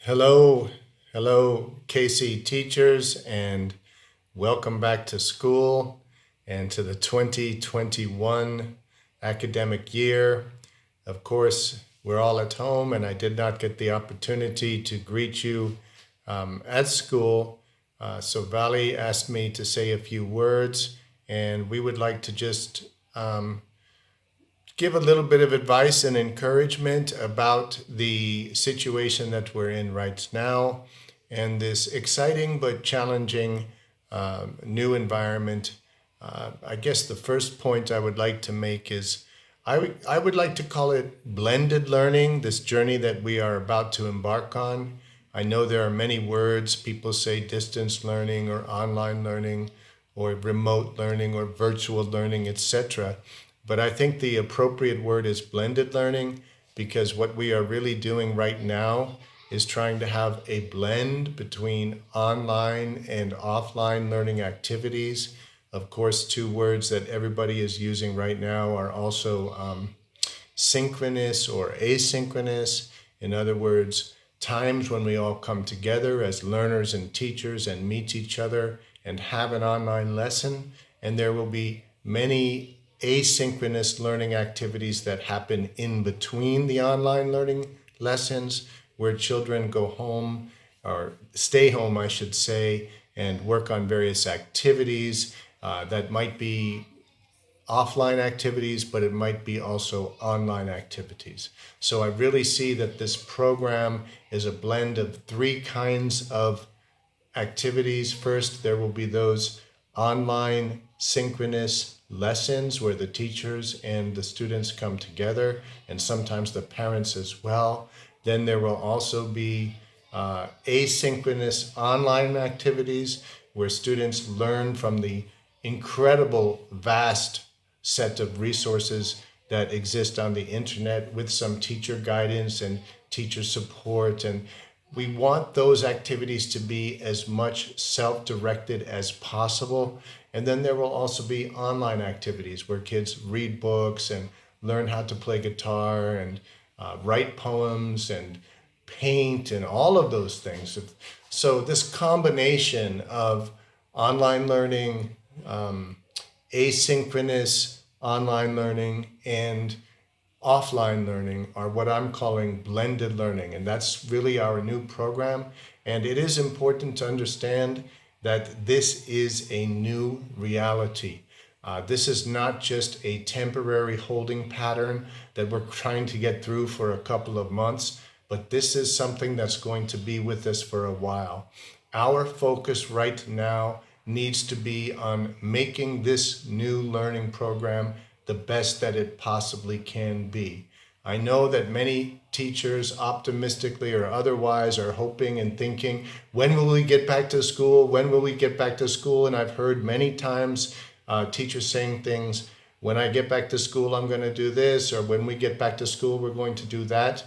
Hello, hello, KC teachers, and welcome back to school and to the 2021 academic year. Of course, we're all at home, and I did not get the opportunity to greet you at school. So, Vali asked me to say a few words, and we would like to just give a little bit of advice and encouragement about the situation that we're in right now and this exciting but challenging new environment. I guess the first point I would like to make is I would like to call it blended learning, this journey that we are about to embark on. I know there are many words. People say distance learning or online learning or remote learning or virtual learning, etc. But I think the appropriate word is blended learning because what we are really doing right now is trying to have a blend between online and offline learning activities. Of course, two words that everybody is using right now are also synchronous or asynchronous. In other words, times when we all come together as learners and teachers and meet each other and have an online lesson. And there will be many asynchronous learning activities that happen in between the online learning lessons where children go home or stay home, I should say, and work on various activities that might be offline activities, but it might be also online activities. So I really see that this program is a blend of three kinds of activities. First, there will be those online synchronous lessons where the teachers and the students come together, and sometimes the parents as well. Then there will also be asynchronous online activities where students learn from the incredible, vast set of resources that exist on the internet with some teacher guidance and teacher support. And we want those activities to be as much self-directed as possible. And then there will also be online activities where kids read books and learn how to play guitar and write poems and paint and all of those things. So this combination of online learning, asynchronous online learning, and offline learning are what I'm calling blended learning. And that's really our new program. And it is important to understand that this is a new reality. This is not just a temporary holding pattern that we're trying to get through for a couple of months, but this is something that's going to be with us for a while. Our focus right now needs to be on making this new learning program the best that it possibly can be. I know that many teachers, optimistically or otherwise, are hoping and thinking, when will we get back to school? When will we get back to school? And I've heard many times teachers saying things, when I get back to school, I'm going to do this, or when we get back to school, we're going to do that.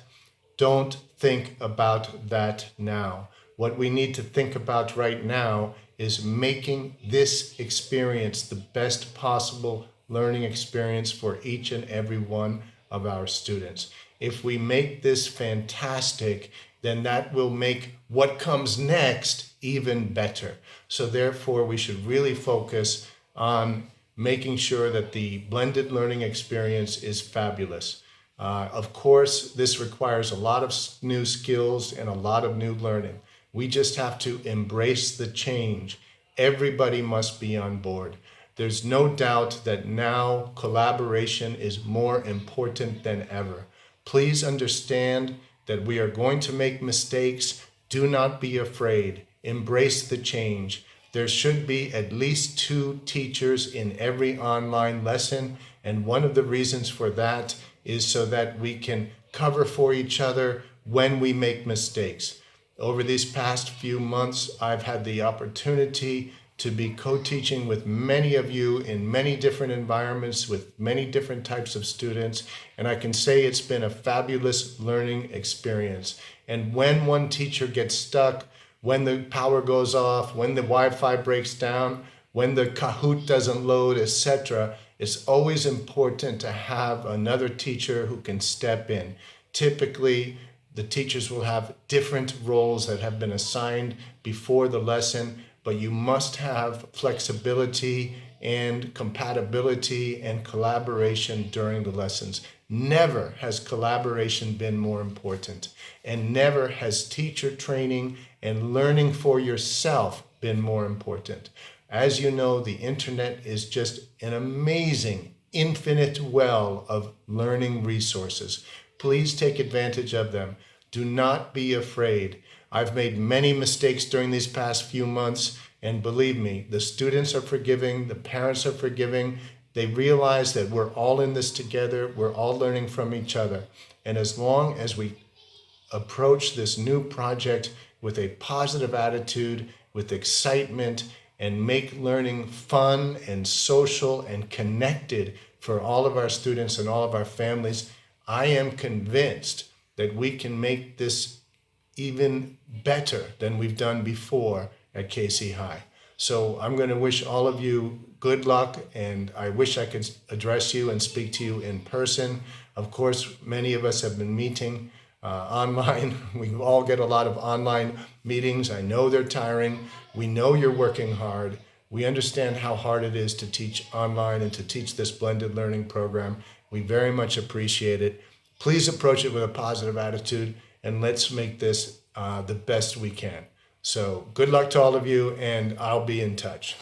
Don't think about that now. What we need to think about right now is making this experience the best possible learning experience for each and every one of our students. If we make this fantastic, then that will make what comes next even better. So therefore, we should really focus on making sure that the blended learning experience is fabulous. Of course, this requires a lot of new skills and a lot of new learning. We just have to embrace the change. Everybody must be on board. There's no doubt that now collaboration is more important than ever. Please understand that we are going to make mistakes. Do not be afraid. Embrace the change. There should be at least two teachers in every online lesson, and one of the reasons for that is so that we can cover for each other when we make mistakes. Over these past few months, I've had the opportunity to be co-teaching with many of you in many different environments with many different types of students. And I can say it's been a fabulous learning experience. And when one teacher gets stuck, when the power goes off, when the Wi-Fi breaks down, when the Kahoot doesn't load, etc., it's always important to have another teacher who can step in. Typically, The teachers will have different roles that have been assigned before the lesson, but you must have flexibility and compatibility and collaboration during the lessons. Never has collaboration been more important, and never has teacher training and learning for yourself been more important. As you know, the internet is just an amazing, infinite well of learning resources. Please take advantage of them. Do not be afraid. I've made many mistakes during these past few months, and believe me, the students are forgiving, the parents are forgiving. They realize that we're all in this together, we're all learning from each other. And as long as we approach this new project with a positive attitude, with excitement, and make learning fun and social and connected for all of our students and all of our families, I am convinced that we can make this even better than we've done before at KC High. So I'm going to wish all of you good luck, and I wish I could address you and speak to you in person. Of course, many of us have been meeting online. We all get a lot of online meetings. I know they're tiring. We know you're working hard. We understand how hard it is to teach online and to teach this blended learning program. We very much appreciate it. Please approach it with a positive attitude, and let's make this the best we can. So good luck to all of you, and I'll be in touch.